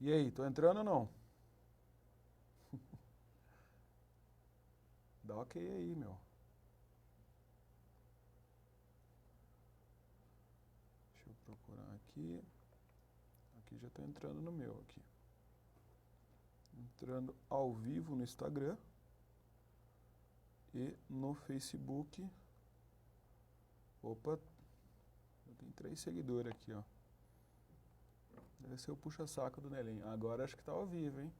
E aí, tô entrando ou não? Dá ok aí, meu. Deixa eu procurar aqui. Aqui já tô entrando no meu aqui. Entrando ao vivo no Instagram e no Facebook. Opa, eu tenho 3 seguidores aqui, ó. Deve ser o puxa-saco do Nelinho. Agora acho que tá ao vivo, hein?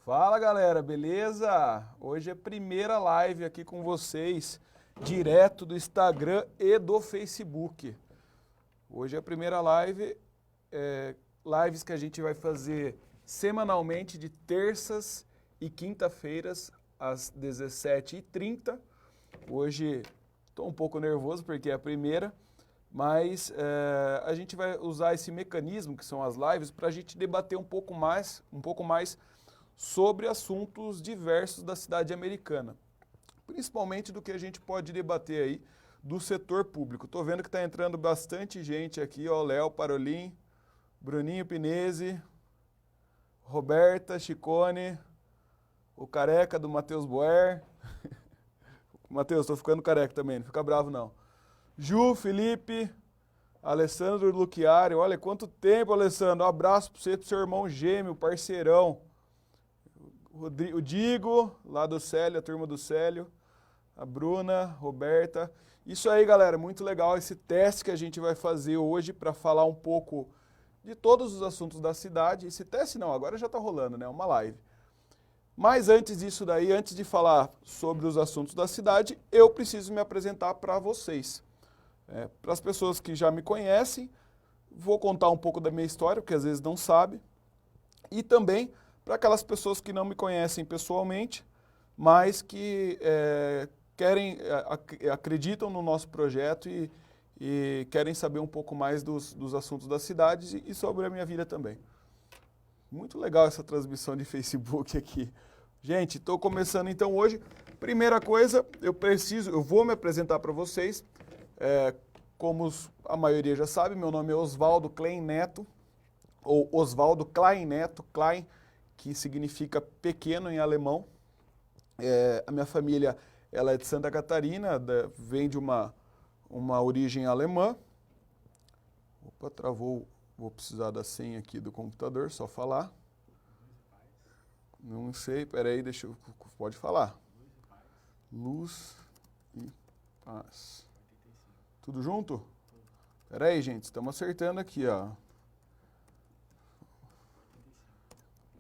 Fala, galera, beleza? Hoje é a primeira live aqui com vocês, direto do Instagram e do Facebook. Hoje é a primeira live, lives que a gente vai fazer semanalmente de terças e quinta-feiras, às 17h30. Hoje estou um pouco nervoso porque é a primeira, mas a gente vai usar esse mecanismo que são as lives para a gente debater um pouco mais sobre assuntos diversos da cidade americana, principalmente do que a gente pode debater aí do setor público. Estou vendo que está entrando bastante gente aqui, ó, Léo Parolin, Bruninho Pinese, Roberta Chicone, o careca do Matheus Boer. Matheus, estou ficando careca também, não fica bravo não. Ju, Felipe, Alessandro Luchiari, olha quanto tempo, Alessandro, um abraço para você, para o seu irmão gêmeo, parceirão. O Digo, lá do Célio, a turma do Célio, a Bruna, Roberta. Isso aí, galera, muito legal esse teste que a gente vai fazer hoje para falar um pouco de todos os assuntos da cidade. Esse teste não, agora já está rolando, né? Uma live. Mas antes disso daí, antes de falar sobre os assuntos da cidade, eu preciso me apresentar para vocês. Para as pessoas que já me conhecem, vou contar um pouco da minha história, porque às vezes não sabe. E também para aquelas pessoas que não me conhecem pessoalmente, mas que acreditam no nosso projeto e querem saber um pouco mais dos assuntos da cidade e sobre a minha vida também. Muito legal essa transmissão de Facebook aqui. Gente, estou começando então hoje. Primeira coisa, eu vou me apresentar para vocês. Como a maioria já sabe, meu nome é Oswaldo Klein Neto, ou Oswaldo Klein Neto, Klein, que significa pequeno em alemão. A minha família ela é de Santa Catarina, vem de uma origem alemã. Opa, travou, vou precisar da senha aqui do computador, só falar. Não sei, peraí, pode falar. Luz e paz. Tudo junto? Peraí, gente, estamos acertando aqui, ó.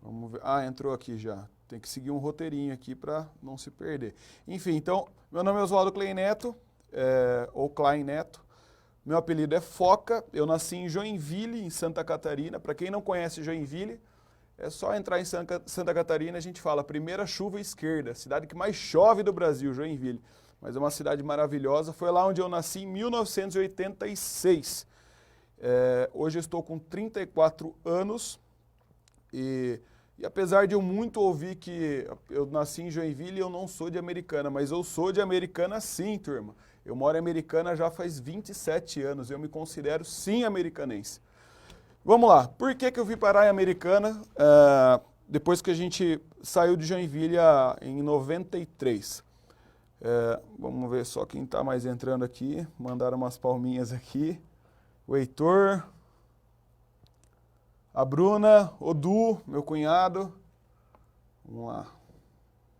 Vamos ver. Ah, entrou aqui já. Tem que seguir um roteirinho aqui para não se perder. Enfim, então, meu nome é Oswaldo Klein Neto, ou Klein Neto. Meu apelido é Foca. Eu nasci em Joinville, em Santa Catarina. Para quem não conhece Joinville, é só entrar em Santa Catarina, a gente fala primeira chuva esquerda, cidade que mais chove do Brasil, Joinville. Mas é uma cidade maravilhosa. Foi lá onde eu nasci em 1986. Hoje eu estou com 34 anos e apesar de eu muito ouvir que eu nasci em Joinville, eu não sou de Americana, mas eu sou de Americana sim, turma. Eu moro em Americana já faz 27 anos, eu me considero sim americanense. Vamos lá, por que eu vim parar em Americana depois que a gente saiu de Joinville em 93? Vamos ver só quem está mais entrando aqui, mandaram umas palminhas aqui. O Heitor, a Bruna, o Du, meu cunhado. Vamos lá.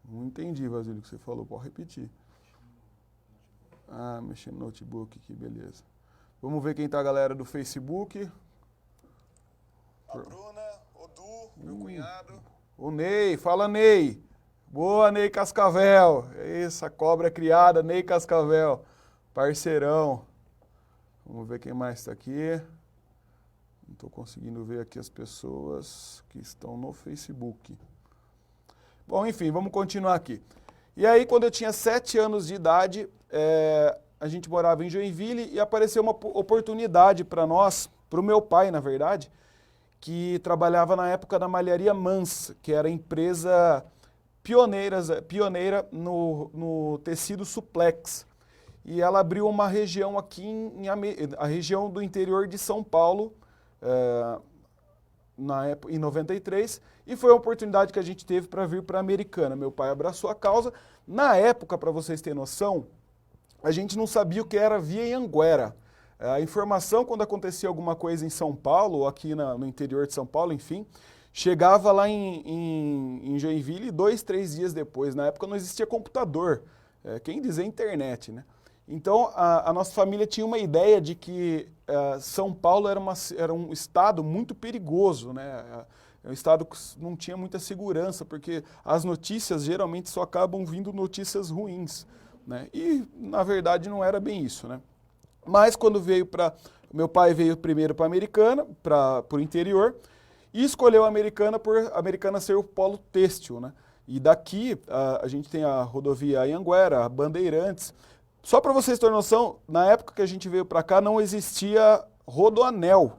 Não entendi, Vasílio, o que você falou, pode repetir. Ah, mexendo no notebook aqui, beleza. Vamos ver quem tá a galera do Facebook. A Bruna, o Du, meu cunhado. O Ney, fala Ney. Boa, Ney Cascavel. Essa cobra criada, Ney Cascavel. Parceirão. Vamos ver quem mais está aqui. Não estou conseguindo ver aqui as pessoas que estão no Facebook. Bom, enfim, vamos continuar aqui. E aí, quando eu tinha 7 anos de idade, a gente morava em Joinville e apareceu uma oportunidade para nós, para o meu pai, na verdade, que trabalhava na época da Malharia Mans, que era a empresa pioneira no tecido suplex. E ela abriu uma região aqui, a região do interior de São Paulo, na época, em 93, e foi a oportunidade que a gente teve para vir para a Americana. Meu pai abraçou a causa. Na época, para vocês terem noção, a gente não sabia o que era Via Anhanguera. A informação, quando acontecia alguma coisa em São Paulo, ou aqui no interior de São Paulo, enfim, chegava lá em Joinville 2, 3 dias depois. Na época não existia computador, quem dizer internet, né? Então a nossa família tinha uma ideia de que São Paulo era um estado muito perigoso, né? É um estado que não tinha muita segurança, porque as notícias geralmente só acabam vindo notícias ruins, né? E na verdade não era bem isso, né? Mas quando meu pai veio primeiro para a Americana, para o interior, e escolheu a Americana por Americana ser o polo têxtil, né? E daqui a gente tem a rodovia Anhanguera, Bandeirantes. Só para vocês terem noção, na época que a gente veio para cá não existia rodoanel.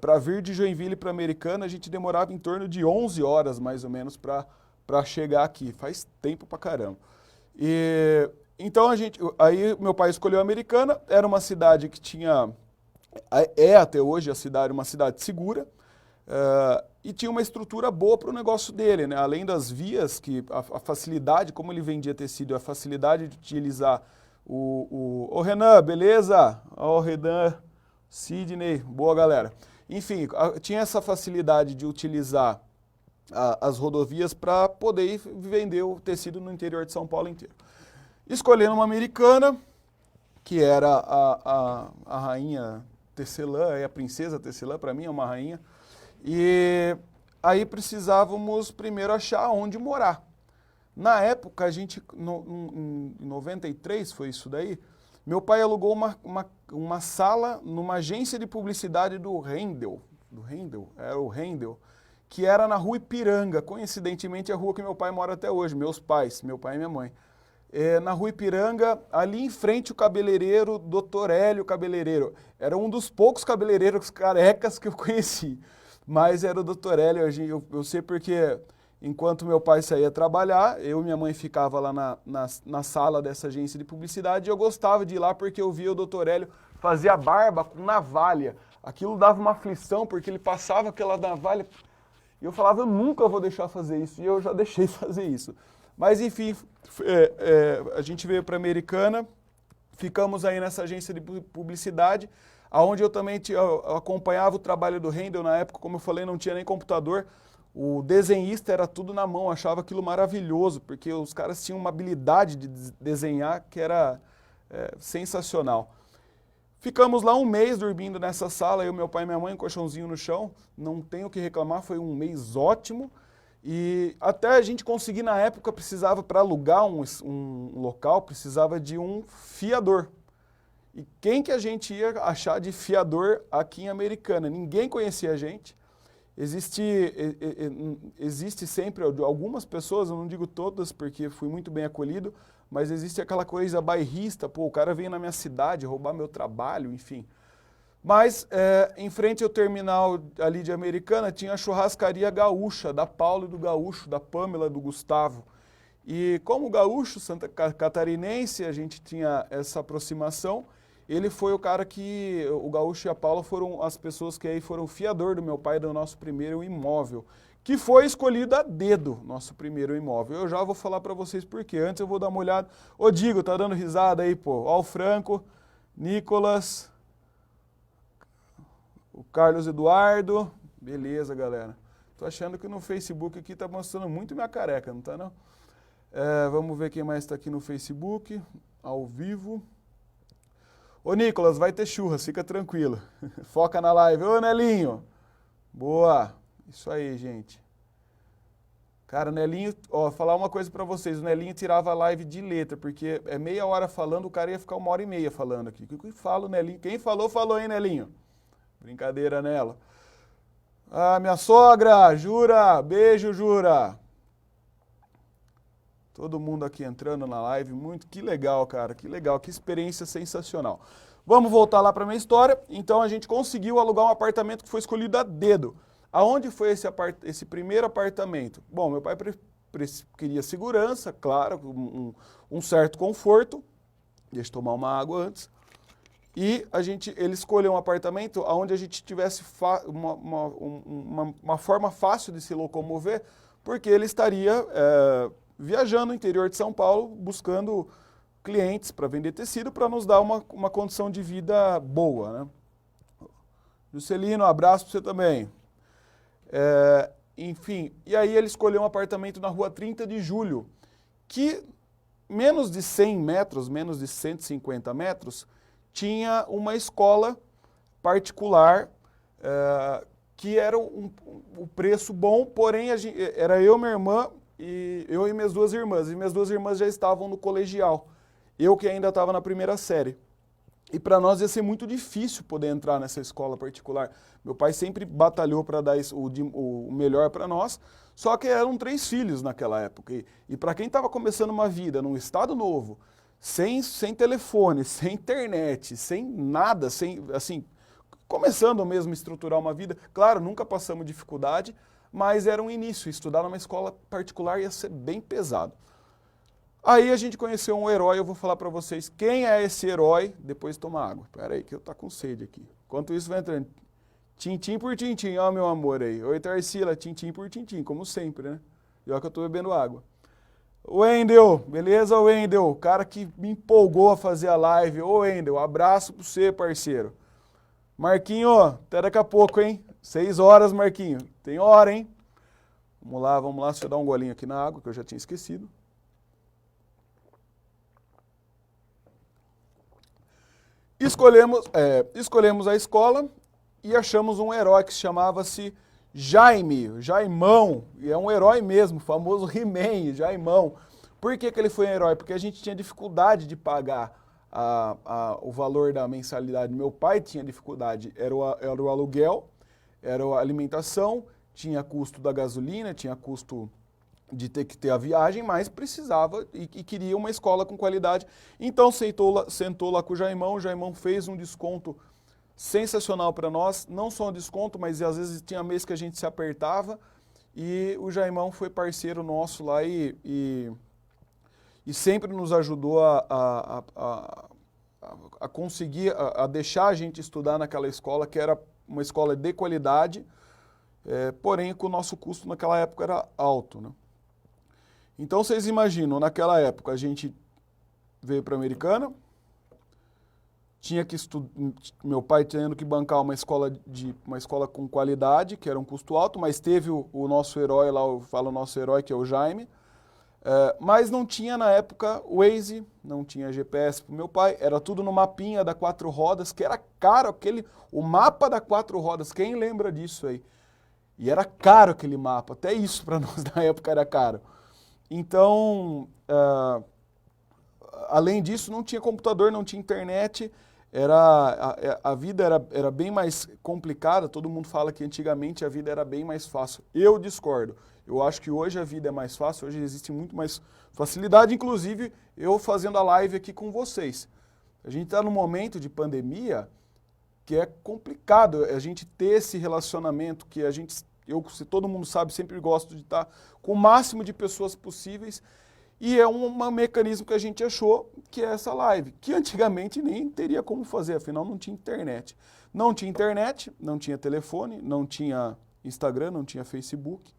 Para vir de Joinville para Americana a gente demorava em torno de 11 horas mais ou menos para chegar aqui. Faz tempo pra caramba. Então aí meu pai escolheu a Americana, era uma cidade que tinha, até hoje a cidade, uma cidade segura, e tinha uma estrutura boa para o negócio dele, né? Além das vias, que a facilidade, como ele vendia tecido, a facilidade de utilizar Ô Renan, beleza? Ó, Renan, Sidney, boa galera. Enfim, tinha essa facilidade de utilizar as rodovias para poder vender o tecido no interior de São Paulo inteiro. Escolhendo uma Americana, que era a rainha Tecelã, a princesa Tecelã, para mim é uma rainha, e aí precisávamos primeiro achar onde morar. Na época, a gente, em 93, foi isso daí, meu pai alugou uma sala numa agência de publicidade do Rendel, era o Rendel, que era na rua Ipiranga, coincidentemente a rua que meu pai mora até hoje, meus pais, meu pai e minha mãe. Na rua Ipiranga, ali em frente o cabeleireiro, Dr. Hélio Cabeleireiro. Era um dos poucos cabeleireiros carecas que eu conheci, mas era o Dr. Hélio, eu sei porque enquanto meu pai saía trabalhar, eu e minha mãe ficava lá na sala dessa agência de publicidade e eu gostava de ir lá porque eu via o Dr. Hélio fazer a barba com navalha. Aquilo dava uma aflição porque ele passava aquela navalha e eu falava, eu nunca vou deixar fazer isso, e eu já deixei fazer isso. Mas enfim, a gente veio para a Americana, ficamos aí nessa agência de publicidade, onde eu também acompanhava o trabalho do Rendel. Na época, como eu falei, não tinha nem computador. O desenhista era tudo na mão, achava aquilo maravilhoso, porque os caras tinham uma habilidade de desenhar que era sensacional. Ficamos lá um mês dormindo nessa sala, eu, meu pai e minha mãe, um colchãozinho no chão, não tenho o que reclamar, foi um mês ótimo. E até a gente conseguir, na época, precisava, para alugar um local, precisava de um fiador. E quem que a gente ia achar de fiador aqui em Americana? Ninguém conhecia a gente. Existe sempre, algumas pessoas, eu não digo todas porque fui muito bem acolhido, mas existe aquela coisa bairrista, pô, o cara veio na minha cidade roubar meu trabalho, enfim. Mas em frente ao terminal ali de Americana tinha a churrascaria gaúcha, da Paula e do Gaúcho, da Pâmela e do Gustavo. E como gaúcho, Santa Catarinense, a gente tinha essa aproximação. Ele foi o cara que, o Gaúcho e a Paula foram as pessoas que aí foram fiador do meu pai do nosso primeiro imóvel, que foi escolhido a dedo, nosso primeiro imóvel. Eu já vou falar para vocês por quê. Antes eu vou dar uma olhada. Ô Digo, tá dando risada aí, pô. Ó o Franco, Nicolas, o Carlos Eduardo. Beleza, galera. Tô achando que no Facebook aqui tá mostrando muito minha careca, não tá não? Vamos ver quem mais tá aqui no Facebook, ao vivo. Ô Nicolas, vai ter churras, fica tranquilo. Foca na live. Ô Nelinho. Boa. Isso aí, gente. Cara, o Nelinho, ó, falar uma coisa pra vocês. O Nelinho tirava a live de letra, porque é meia hora falando, o cara ia ficar 1h30 falando aqui. O que fala o Nelinho? Quem falou, falou, hein, Nelinho? Brincadeira nela. Ah, minha sogra, Jura. Beijo, Jura. Todo mundo aqui entrando na live, que legal, cara, que legal, que experiência sensacional. Vamos voltar lá para minha história. Então a gente conseguiu alugar um apartamento que foi escolhido a dedo. Aonde foi esse primeiro apartamento? Bom, meu pai queria segurança, claro, um certo conforto. Deixa eu tomar uma água antes. E ele escolheu um apartamento onde a gente tivesse uma forma fácil de se locomover, porque ele estaria viajando no interior de São Paulo, buscando clientes para vender tecido, para nos dar uma condição de vida boa, né? Juscelino, um abraço para você também. Enfim, e aí ele escolheu um apartamento na rua 30 de Julho, que menos de 100 metros, menos de 150 metros, tinha uma escola particular que era um preço bom, porém era eu, minha irmã, eu e minhas duas irmãs. E minhas duas irmãs já estavam no colegial. Eu que ainda estava na primeira série. E para nós ia ser muito difícil poder entrar nessa escola particular. Meu pai sempre batalhou para dar o melhor para nós, só que eram 3 filhos naquela época. E para quem estava começando uma vida num estado novo, sem telefone, sem internet, sem nada, assim, começando mesmo a estruturar uma vida, claro, nunca passamos dificuldade, mas era um início. Estudar numa escola particular ia ser bem pesado. Aí a gente conheceu um herói, eu vou falar para vocês quem é esse herói, depois toma água. Espera aí que eu tô com sede aqui. Enquanto isso vai entrando, tintim por tintim, ó meu amor aí. Oi Tarsila, tintim por tintim, como sempre, né? E ó que eu tô bebendo água. Wendel, beleza Wendel? O cara que me empolgou a fazer a live. Ô Wendel, abraço pra você, parceiro. Marquinho, até daqui a pouco, hein? 6 horas, Marquinho. Tem hora, hein? Vamos lá, deixa eu dar um golinho aqui na água, que eu já tinha esquecido. Escolhemos a escola e achamos um herói que chamava-se Jaimão, e é um herói mesmo, o famoso He-Man, Jaimão. Por que ele foi um herói? Porque a gente tinha dificuldade de pagar o valor da mensalidade. Meu pai tinha dificuldade, era o aluguel, era a alimentação, tinha custo da gasolina, tinha custo de ter que ter a viagem, mas precisava e queria uma escola com qualidade. Então sentou lá com o Jaimão fez um desconto sensacional para nós, não só um desconto, mas às vezes tinha mês que a gente se apertava, e o Jaimão foi parceiro nosso lá e sempre nos ajudou a conseguir, a deixar a gente estudar naquela escola, que era uma escola de qualidade, porém com o nosso custo naquela época era alto, né? Então vocês imaginam, naquela época a gente veio para a Americana, tinha que meu pai tendo que bancar uma escola com qualidade, que era um custo alto, mas teve o nosso herói lá, eu falo nosso herói, que é o Jaime, mas não tinha na época Waze, não tinha GPS para o meu pai, era tudo no mapinha da 4 rodas, que era caro, o mapa da 4 rodas, quem lembra disso aí? E era caro aquele mapa, até isso para nós na época era caro. Então, além disso, não tinha computador, não tinha internet, a vida era bem mais complicada. Todo mundo fala que antigamente a vida era bem mais fácil. Eu discordo. Eu acho que hoje a vida é mais fácil, hoje existe muito mais facilidade, inclusive eu fazendo a live aqui com vocês. A gente está num momento de pandemia que é complicado a gente ter esse relacionamento que se todo mundo sabe, sempre gosto de estar com o máximo de pessoas possíveis, e é um mecanismo que a gente achou, que é essa live, que antigamente nem teria como fazer, afinal não tinha internet. Não tinha internet, não tinha telefone, não tinha Instagram, não tinha Facebook.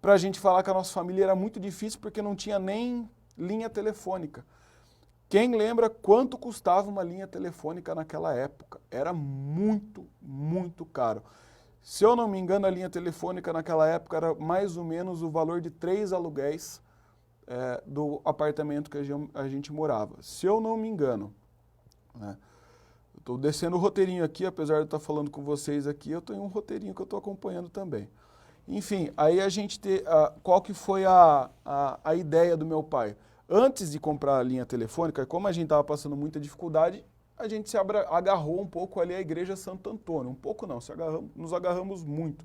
Para a gente falar com a nossa família era muito difícil, porque não tinha nem linha telefônica. Quem lembra quanto custava uma linha telefônica naquela época? Era muito, muito caro. Se eu não me engano, a linha telefônica naquela época era mais ou menos o valor de 3 aluguéis do apartamento que a gente morava. Se eu não me engano, né? Eu estou descendo o roteirinho aqui, apesar de eu estar falando com vocês aqui, eu tenho um roteirinho que eu estou acompanhando também. Enfim, aí a gente qual que foi a ideia do meu pai? Antes de comprar a linha telefônica, como a gente estava passando muita dificuldade, a gente se agarrou um pouco ali à Igreja Santo Antônio. Um pouco não, nos agarramos muito.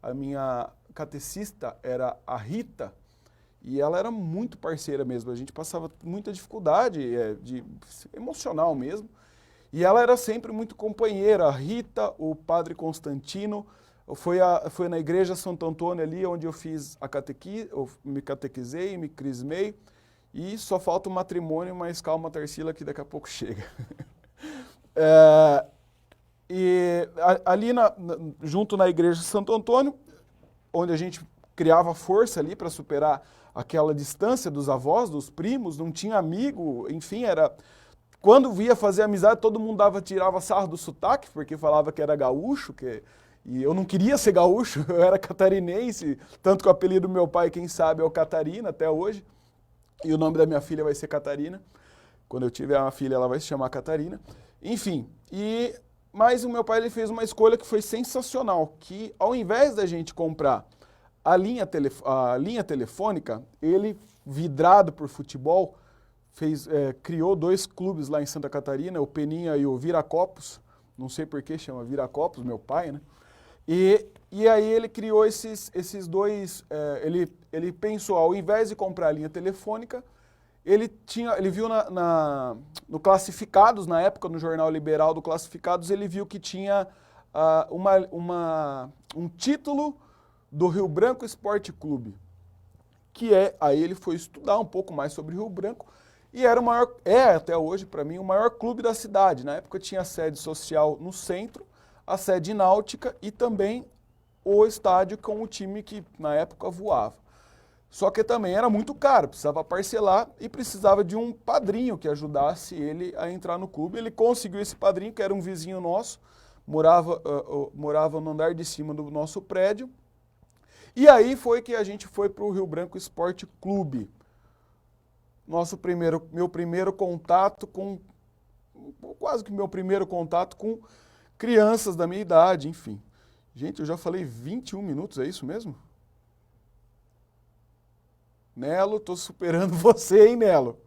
A minha catecista era a Rita, e ela era muito parceira mesmo. A gente passava muita dificuldade, emocional mesmo. E ela era sempre muito companheira. A Rita, o Padre Constantino, foi na Igreja Santo Antônio ali onde eu fiz eu me catequizei, me crismei. E só falta o matrimônio, mas calma, Tarsila, que daqui a pouco chega. Ali junto na igreja de Santo Antônio, onde a gente criava força ali para superar aquela distância dos avós, dos primos, não tinha amigo, enfim, era... Quando via fazer amizade, todo mundo tirava sarro do sotaque, porque falava que era gaúcho, e eu não queria ser gaúcho, eu era catarinense, tanto que o apelido do meu pai, quem sabe, é o Catarina até hoje, e o nome da minha filha vai ser Catarina. Quando eu tiver uma filha, ela vai se chamar Catarina. Enfim, mas o meu pai ele fez uma escolha que foi sensacional, que ao invés da gente comprar a linha telefônica, ele, vidrado por futebol, criou 2 clubes lá em Santa Catarina, o Peninha e o Viracopos, não sei por que chama Viracopos, meu pai, né? E aí ele criou esses 2, ele pensou, ao invés de comprar a linha telefônica, ele viu no Classificados, na época, no Jornal Liberal do Classificados, ele viu que tinha um título do Rio Branco Esporte Clube, aí ele foi estudar um pouco mais sobre Rio Branco, e era até hoje, para mim, o maior clube da cidade. Na época tinha a sede social no centro, a sede náutica e também o estádio com o time que na época voava. Só que também era muito caro, precisava parcelar e precisava de um padrinho que ajudasse ele a entrar no clube. Ele conseguiu esse padrinho, que era um vizinho nosso, morava no andar de cima do nosso prédio. E aí foi que a gente foi para o Rio Branco Esporte Clube. Meu primeiro contato com crianças da minha idade, enfim. Gente, eu já falei 21 minutos, é isso mesmo? Nelo, tô superando você, hein, Nelo?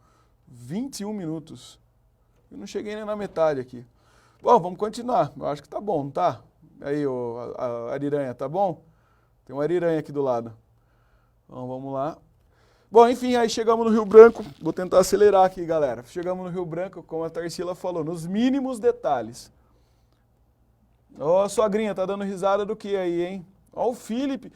21 minutos. Eu não cheguei nem na metade aqui. Bom, vamos continuar. Eu acho que tá bom, não tá? Aí, a ariranha, tá bom? Tem uma ariranha aqui do lado. Então, vamos lá. Bom, enfim, aí chegamos no Rio Branco. Vou tentar acelerar aqui, galera. Chegamos no Rio Branco, como a Tarsila falou, nos mínimos detalhes. Ó, sogrinha, tá dando risada do que aí, hein? Ó o Felipe.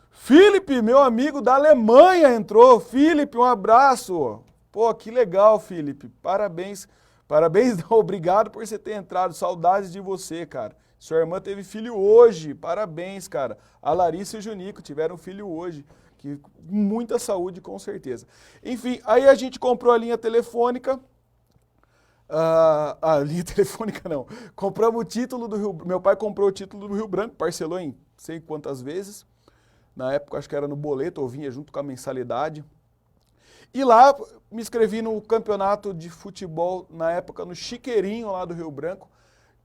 Felipe, meu amigo da Alemanha entrou. Felipe, um abraço. Pô, que legal, Felipe. Parabéns. Parabéns, obrigado por você ter entrado. Saudades de você, cara. Sua irmã teve filho hoje. Parabéns, cara. A Larissa e o Junico tiveram filho hoje. Que muita saúde, com certeza. Enfim, aí a gente comprou a linha telefônica. A linha telefônica não. Compramos o título do Rio. Meu pai comprou o título do Rio Branco, parcelou em sei quantas vezes. Na época, acho que era no boleto, ou vinha junto com a mensalidade. E lá, me inscrevi no campeonato de futebol, na época, no Chiqueirinho, lá do Rio Branco.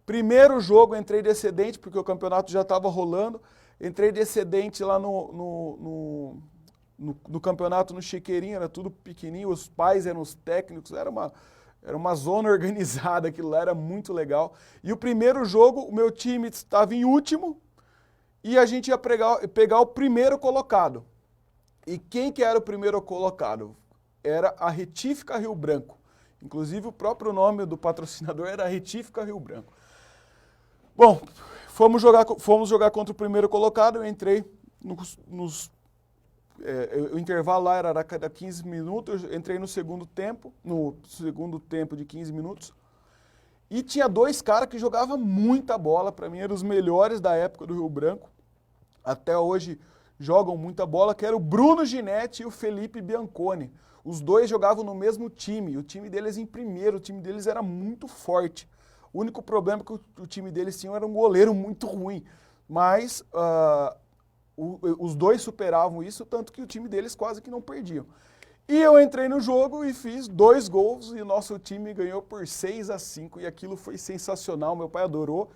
Primeiro jogo, entrei de excedente, porque o campeonato já estava rolando. Entrei de excedente lá no campeonato no Chiqueirinho, era tudo pequenininho, os pais eram os técnicos, era uma zona organizada, aquilo lá era muito legal. E o primeiro jogo, o meu time estava em último, e a gente ia pegar o primeiro colocado. E quem que era o primeiro colocado? Era a Retífica Rio Branco. Inclusive o próprio nome do patrocinador era Retífica Rio Branco. Bom, fomos jogar contra o primeiro colocado, eu entrei o intervalo lá era a cada 15 minutos, eu entrei no segundo tempo de 15 minutos, e tinha 2 caras que jogavam muita bola, para mim eram os melhores da época do Rio Branco, até hoje jogam muita bola, que era o Bruno Ginetti e o Felipe Bianconi. Os 2 jogavam no mesmo time, o time deles em primeiro, o time deles era muito forte. O único problema que o time deles tinha era um goleiro muito ruim, mas os 2 superavam isso, tanto que o time deles quase que não perdiam. E eu entrei no jogo e fiz 2 gols e o nosso time ganhou por 6-5 e aquilo foi sensacional, meu pai adorou.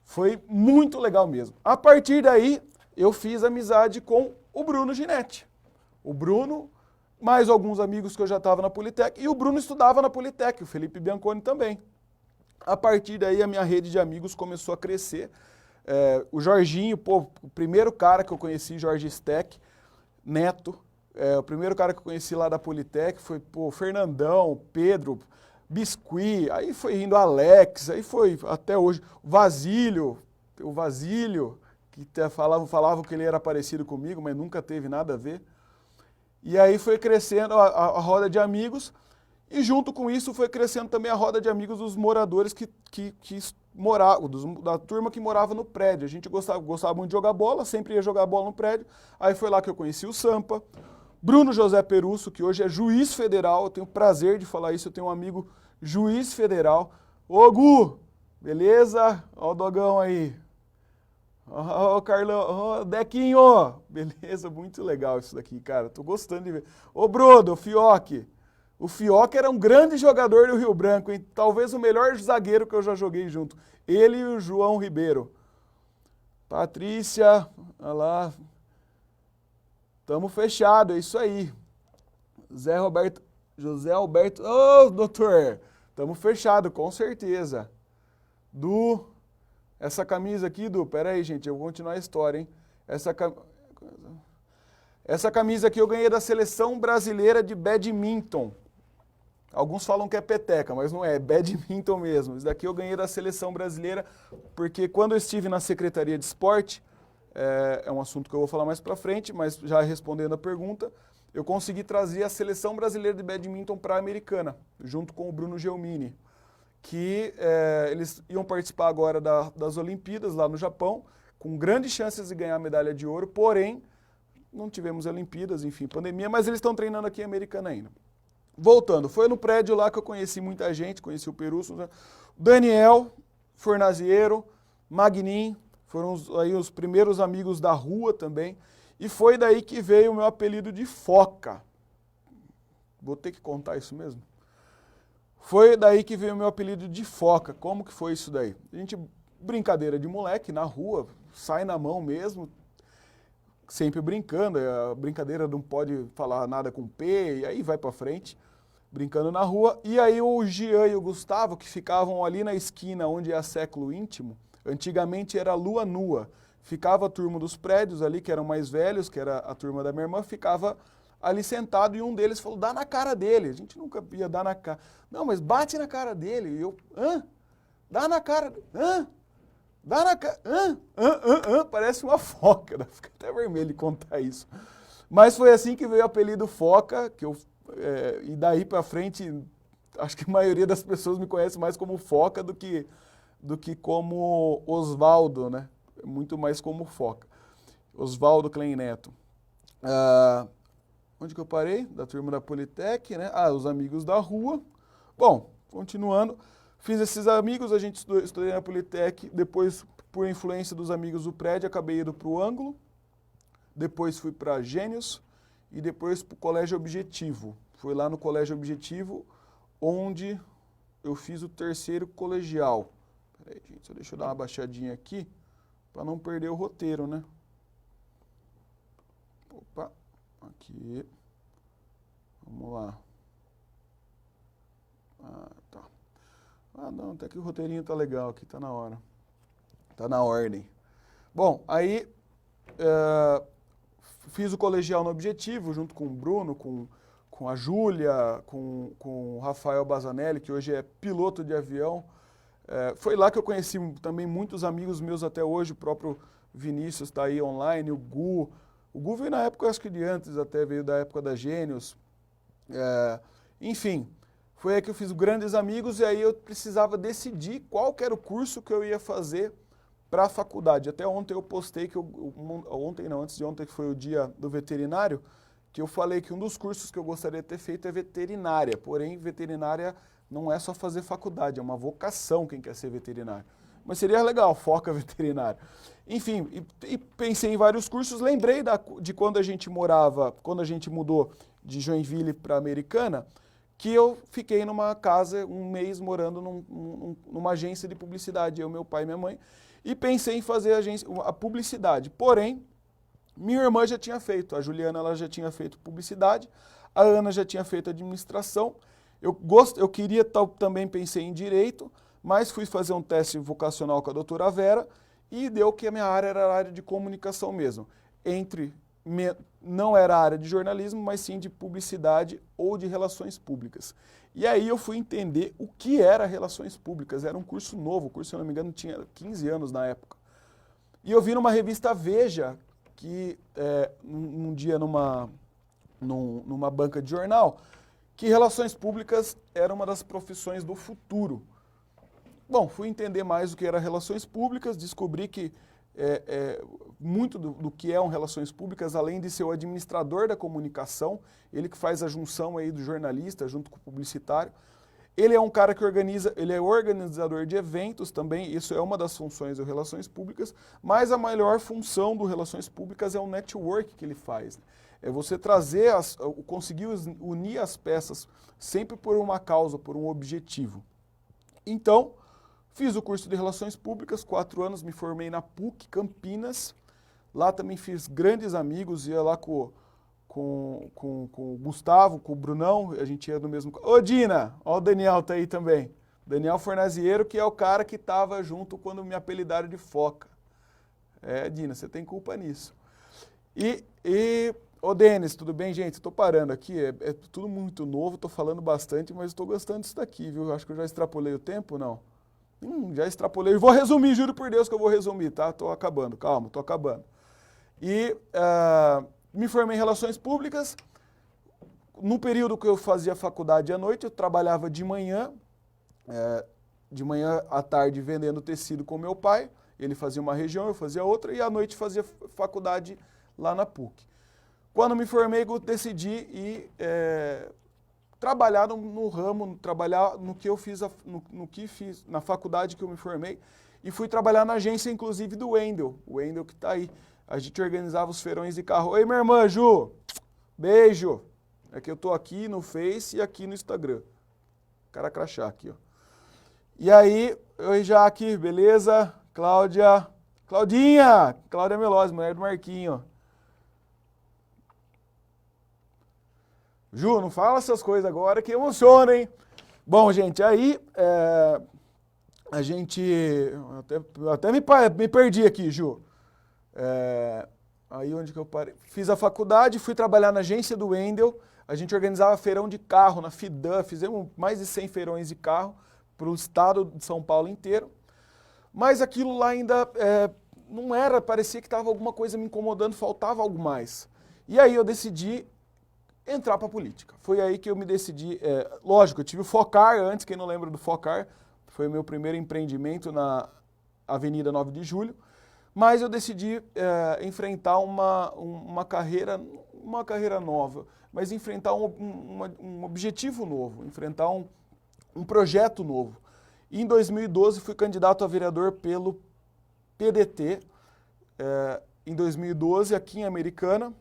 Foi muito legal mesmo. A partir daí, eu fiz amizade com o Bruno Ginetti. O Bruno, mais alguns amigos que eu já estava na Politec, e o Bruno estudava na Politec, o Felipe Bianconi também. A partir daí, a minha rede de amigos começou a crescer. O Jorginho, pô, o primeiro cara que eu conheci, Jorge Steck, Neto, o primeiro cara que eu conheci lá da Politec foi o Fernandão, Pedro, Biscuit, aí foi indo Alex, aí foi até hoje o Vasílio, que falavam que ele era parecido comigo, mas nunca teve nada a ver. E aí foi crescendo a roda de amigos, E junto com isso foi crescendo também a roda de amigos dos moradores que moravam, da turma que morava no prédio. A gente gostava muito de jogar bola, sempre ia jogar bola no prédio. Aí foi lá que eu conheci o Sampa, Bruno José Perusso, que hoje é juiz federal, eu tenho prazer de falar isso, eu tenho um amigo juiz federal. Ô Gu, beleza? Ó o Dogão aí. Ó o Carlão, ó Dequinho, beleza? Muito legal isso daqui, cara, tô gostando de ver. Ô Brodo, o Fioque. O Fioca era um grande jogador do Rio Branco, hein? Talvez o melhor zagueiro que eu já joguei junto. Ele e o João Ribeiro. Patrícia, olha lá. Tamo fechado, é isso aí. José Alberto, ô doutor, tamo fechado, com certeza. Essa camisa aqui, pera aí, gente, eu vou continuar a história, hein? Essa camisa aqui eu ganhei da Seleção Brasileira de Badminton. Alguns falam que é peteca, mas não é badminton mesmo. Isso daqui eu ganhei da Seleção Brasileira, porque quando eu estive na Secretaria de Esporte, é um assunto que eu vou falar mais pra frente, mas já respondendo a pergunta, eu consegui trazer a Seleção Brasileira de Badminton para a Americana, junto com o Bruno Gelmini, que eles iam participar agora das Olimpíadas lá no Japão, com grandes chances de ganhar a medalha de ouro, porém, não tivemos Olimpíadas, enfim, pandemia, mas eles estão treinando aqui em Americana ainda. Voltando, foi no prédio lá que eu conheci muita gente, conheci o Perusso, Daniel, Fornaziero, Magnin, foram aí os primeiros amigos da rua também, e foi daí que veio o meu apelido de Foca. Vou ter que contar isso mesmo? Foi daí que veio o meu apelido de Foca. Como que foi isso daí? A gente, brincadeira de moleque, na rua, sai na mão mesmo, sempre brincando, a brincadeira não pode falar nada com P, e aí vai pra frente, brincando na rua. E aí o Jean e o Gustavo, que ficavam ali na esquina onde é Século Íntimo, antigamente era Lua Nua, ficava a turma dos prédios ali, que eram mais velhos, que era a turma da minha irmã, ficava ali sentado e um deles falou, dá na cara dele. A gente nunca ia dar na cara. Não, mas bate na cara dele. E eu, dá na cara, dá na cara, parece uma foca, fica até vermelho de contar isso. Mas foi assim que veio o apelido Foca, que e daí pra frente, acho que a maioria das pessoas me conhece mais como Foca do que como Osvaldo, né? Muito mais como Foca. Osvaldo Klein Neto. Onde que eu parei? Da turma da Politec, né? Os amigos da rua. Bom, continuando. Fiz esses amigos, a gente estudei na Politec, depois, por influência dos amigos do prédio, acabei indo para o Ângulo, depois fui para Gênios e depois para o Colégio Objetivo. Foi lá no Colégio Objetivo onde eu fiz o terceiro colegial. Peraí, gente, só deixa eu dar uma baixadinha aqui para não perder o roteiro, né? Opa, aqui. Vamos lá. Tá. Não, até que o roteirinho tá legal aqui, tá na hora. Tá na ordem. Bom, aí fiz o colegial no Objetivo, junto com o Bruno, com a Júlia, com o Rafael Bazanelli, que hoje é piloto de avião. Foi lá que eu conheci também muitos amigos meus até hoje, o próprio Vinícius está aí online, o Gu. O Gu veio na época, acho que de antes, até veio da época da Gênios. Enfim, foi aí que eu fiz grandes amigos e aí eu precisava decidir qual que era o curso que eu ia fazer para a faculdade. Até ontem eu postei, antes de ontem, que foi o dia do veterinário, que eu falei que um dos cursos que eu gostaria de ter feito é veterinária. Porém, veterinária não é só fazer faculdade, é uma vocação quem quer ser veterinário. Mas seria legal, Foca veterinário. Enfim, e pensei em vários cursos, lembrei de quando a gente mudou de Joinville para Americana, que eu fiquei numa casa, um mês morando numa agência de publicidade, eu, meu pai e minha mãe, e pensei em fazer a publicidade. Porém, minha irmã já tinha feito, a Juliana ela já tinha feito publicidade, a Ana já tinha feito administração, eu queria também pensei em direito, mas fui fazer um teste vocacional com a doutora Vera e deu que a minha área era a área de comunicação mesmo. Não era a área de jornalismo, mas sim de publicidade ou de relações públicas. E aí eu fui entender o que era relações públicas. Era um curso novo, o curso, se eu não me engano, tinha 15 anos na época. E eu vi numa revista Veja, que um dia numa banca de jornal, que relações públicas era uma das profissões do futuro. Bom, fui entender mais o que era relações públicas, descobri que muito do que é relações públicas, além de ser o administrador da comunicação, ele que faz a junção aí do jornalista junto com o publicitário, ele é um cara que organiza, ele é organizador de eventos também, isso é uma das funções do Relações Públicas, mas a maior função do Relações Públicas é o network que ele faz. É você trazer, conseguir unir as peças sempre por uma causa, por um objetivo. Então, fiz o curso de Relações Públicas, 4 anos, me formei na PUC Campinas, lá também fiz grandes amigos, ia lá com o Gustavo, com o Brunão, a gente ia no mesmo... Ô Dina, ó o Daniel tá aí também. Daniel Fornaziero, que é o cara que tava junto quando me apelidaram de Foca. Dina, você tem culpa nisso. Ô Denis, tudo bem, gente? Estou parando aqui, é tudo muito novo, estou falando bastante, mas estou gostando disso daqui, viu? Acho que eu já extrapolei o tempo, não? Já extrapolei. Vou resumir, juro por Deus que eu vou resumir, tá? Estou acabando, calma, estou acabando. Me formei em Relações Públicas. No período que eu fazia faculdade à noite, eu trabalhava de manhã à tarde vendendo tecido com meu pai. Ele fazia uma região, eu fazia outra, e à noite fazia faculdade lá na PUC. Quando me formei, eu decidi ir trabalhar no ramo, trabalhar no que eu fiz, no que fiz na faculdade que eu me formei, e fui trabalhar na agência, inclusive, do Wendel, o Wendel que está aí. A gente organizava os feirões de carro. Oi, minha irmã, Ju, beijo. É que eu estou aqui no Face e aqui no Instagram. Cara crachá aqui, ó. E aí, oi, Jaque, beleza? Cláudia, Claudinha Melosi, mulher do Marquinho. Ju, não fala essas coisas agora que emociona, hein? Bom, gente, aí a gente... Até me perdi aqui, Ju. Aí onde que eu parei? Fiz a faculdade, fui trabalhar na agência do Wendel. A gente organizava feirão de carro na FIDAN, fizemos mais de 100 feirões de carro para o estado de São Paulo inteiro. Mas aquilo lá ainda não era, parecia que estava alguma coisa me incomodando, faltava algo mais. E aí eu decidi entrar para a política. Foi aí que eu me decidi, lógico, eu tive o Focar antes, quem não lembra do Focar, foi o meu primeiro empreendimento na Avenida 9 de Julho, mas eu decidi enfrentar uma carreira nova, mas enfrentar um objetivo novo, enfrentar um projeto novo. E em 2012 fui candidato a vereador pelo PDT, em 2012 aqui em Americana.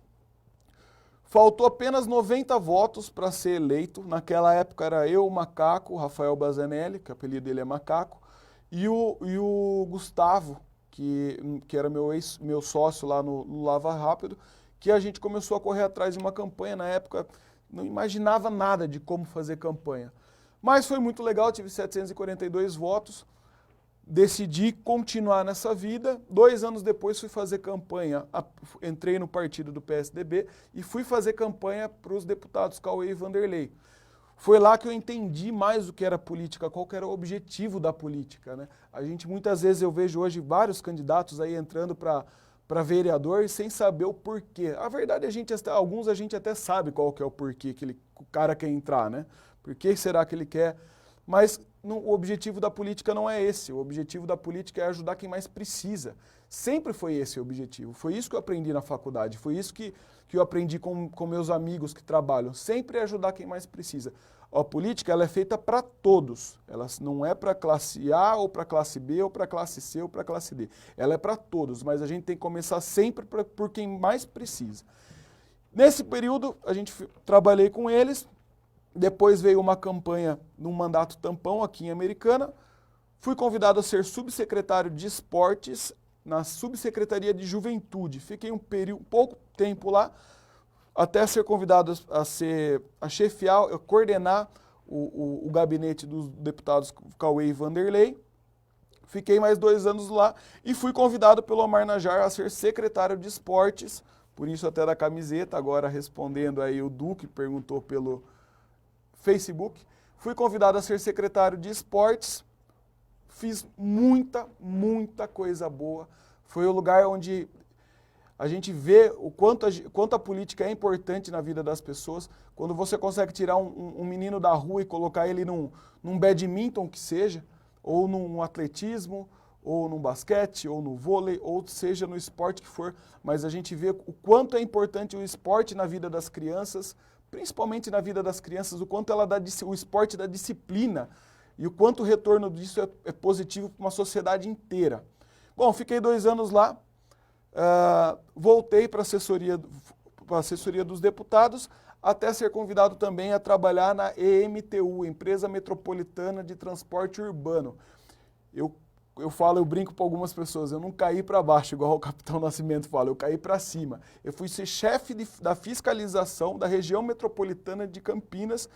Faltou apenas 90 votos para ser eleito. Naquela época era eu, o Macaco, o Rafael Bazanelli, que o apelido dele é Macaco, e o Gustavo, que era meu sócio lá no Lava Rápido, que a gente começou a correr atrás de uma campanha. Na época não imaginava nada de como fazer campanha. Mas foi muito legal, tive 742 votos. Decidi continuar nessa vida. 2 anos depois fui fazer campanha, entrei no partido do PSDB e fui fazer campanha para os deputados Cauê e Vanderlei. Foi lá que eu entendi mais o que era política, qual que era o objetivo da política, né? A gente, muitas vezes, eu vejo hoje vários candidatos aí entrando para vereador sem saber o porquê. A verdade, alguns a gente até sabe qual que é o porquê que o cara quer entrar, né? Por que será que ele quer? Mas o objetivo da política não é esse. O objetivo da política é ajudar quem mais precisa. Sempre foi esse o objetivo. Foi isso que eu aprendi na faculdade. Foi isso que eu aprendi com meus amigos que trabalham. Sempre é ajudar quem mais precisa. A política ela é feita para todos. Ela não é para classe A ou para classe B ou para classe C ou para classe D. Ela é para todos, mas a gente tem que começar sempre por quem mais precisa. Nesse período, trabalhei com eles. Depois veio uma campanha num mandato tampão aqui em Americana. Fui convidado a ser subsecretário de esportes na subsecretaria de juventude. Fiquei pouco tempo lá, até ser convidado a chefiar, a coordenar o gabinete dos deputados Cauê e Vanderlei. Fiquei mais 2 anos lá e fui convidado pelo Omar Najar a ser secretário de esportes, por isso até da camiseta, agora respondendo aí o Duque, perguntou pelo Facebook. Fui convidado a ser secretário de esportes, fiz muita coisa boa. Foi o lugar onde a gente vê o quanto a política é importante na vida das pessoas. Quando você consegue tirar um menino da rua e colocar ele num badminton que seja, ou num atletismo, ou no basquete, ou no vôlei, ou seja no esporte que for, mas a gente vê o quanto é importante o esporte na vida das crianças, principalmente na vida das crianças, o quanto o esporte dá disciplina e o quanto o retorno disso é positivo para uma sociedade inteira. Bom, fiquei 2 anos lá, voltei para a assessoria dos deputados, até ser convidado também a trabalhar na EMTU, Empresa Metropolitana de Transporte Urbano. Eu brinco para algumas pessoas, eu não caí para baixo, igual o Capitão Nascimento fala, eu caí para cima. Eu fui ser chefe da fiscalização da região metropolitana de Campinas,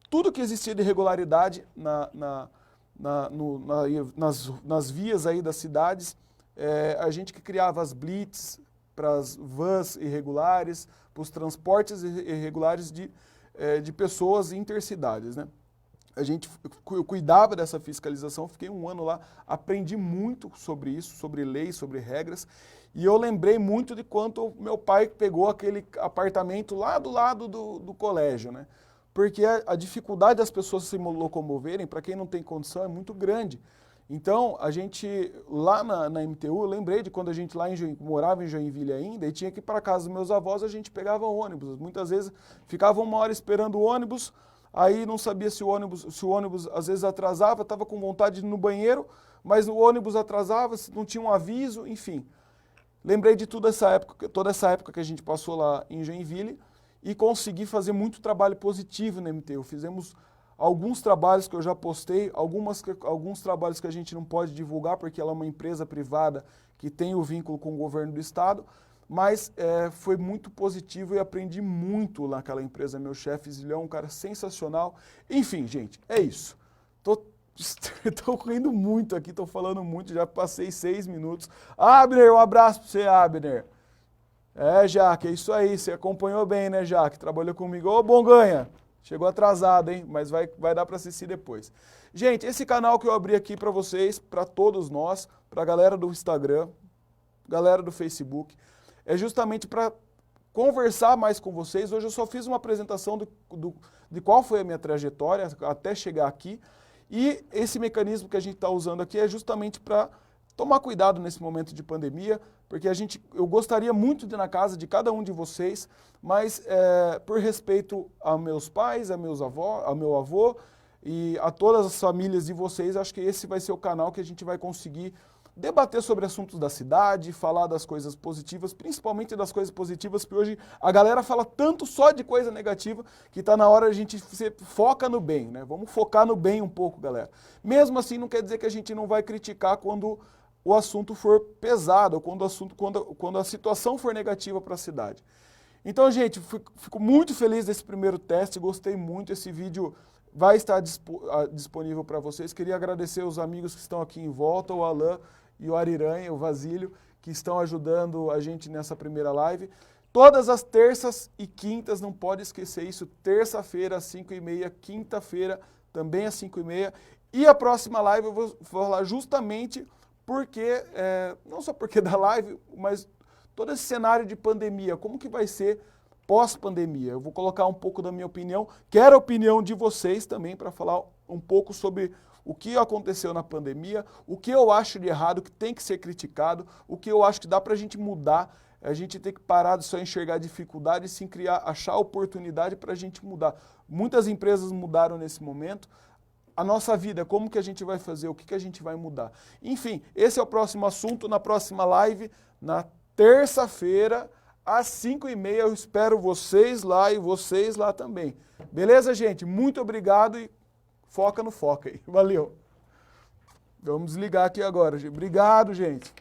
tudo que existia de irregularidade nas vias aí das cidades, a gente que criava as blitz para as vans irregulares, para os transportes irregulares de pessoas intercidades, né? Eu cuidava dessa fiscalização, fiquei 1 ano lá, aprendi muito sobre isso, sobre leis, sobre regras, e eu lembrei muito de quanto meu pai pegou aquele apartamento lá do lado do colégio, né? Porque a dificuldade das pessoas se locomoverem, para quem não tem condição, é muito grande. Então, a gente, lá na MTU, eu lembrei de quando a gente lá morava em Joinville ainda, e tinha que ir para casa dos meus avós, a gente pegava ônibus. Muitas vezes ficava 1 hora esperando o ônibus, aí não sabia se o ônibus às vezes atrasava, estava com vontade de ir no banheiro, mas o ônibus atrasava, não tinha um aviso, enfim. Lembrei de toda essa época que a gente passou lá em Joinville e consegui fazer muito trabalho positivo na MTU. Fizemos alguns trabalhos que eu já postei, alguns trabalhos que a gente não pode divulgar porque ela é uma empresa privada que tem o vínculo com o governo do estado, mas foi muito positivo e aprendi muito naquela empresa. Meu chefe Zilhão é um cara sensacional. Enfim, gente, é isso. Tô rindo muito aqui, tô falando muito, já passei 6 minutos. Abner, um abraço para você, Abner. Jaque, é isso aí, você acompanhou bem, né, Jaque? Trabalhou comigo. Ô, Bonganha, chegou atrasado, hein? Mas vai dar para assistir depois. Gente, esse canal que eu abri aqui para vocês, para todos nós, para a galera do Instagram, galera do Facebook, é justamente para conversar mais com vocês. Hoje eu só fiz uma apresentação de qual foi a minha trajetória até chegar aqui. E esse mecanismo que a gente está usando aqui é justamente para tomar cuidado nesse momento de pandemia, porque eu gostaria muito de ir na casa de cada um de vocês, mas por respeito a meus pais, a meu avô e a todas as famílias de vocês, acho que esse vai ser o canal que a gente vai conseguir debater sobre assuntos da cidade, falar das coisas positivas, principalmente das coisas positivas, porque hoje a galera fala tanto só de coisa negativa que está na hora a gente foca no bem, né? Vamos focar no bem um pouco, galera. Mesmo assim, não quer dizer que a gente não vai criticar quando o assunto for pesado, quando a situação for negativa para a cidade. Então, gente, fico muito feliz desse primeiro teste, gostei muito, esse vídeo vai estar disponível para vocês. Queria agradecer os amigos que estão aqui em volta, o Alain e o Ariranha, o Vasílio, que estão ajudando a gente nessa primeira live. Todas as terças e quintas, não pode esquecer isso, terça-feira às 5h30, quinta-feira também às 5h30. E a próxima live eu vou falar justamente porque, não só porque da live, mas todo esse cenário de pandemia, como que vai ser pós-pandemia. Eu vou colocar um pouco da minha opinião, quero a opinião de vocês também para falar um pouco sobre o que aconteceu na pandemia, o que eu acho de errado, que tem que ser criticado, o que eu acho que dá para a gente mudar, a gente tem que parar de só enxergar dificuldade e sim achar oportunidade para a gente mudar. Muitas empresas mudaram nesse momento, a nossa vida, como que a gente vai fazer, o que a gente vai mudar. Enfim, esse é o próximo assunto, na próxima live, na terça-feira, às 5h30, eu espero vocês lá e vocês lá também. Beleza, gente? Muito obrigado e foca no foca aí. Valeu. Vamos desligar aqui agora. Obrigado, gente.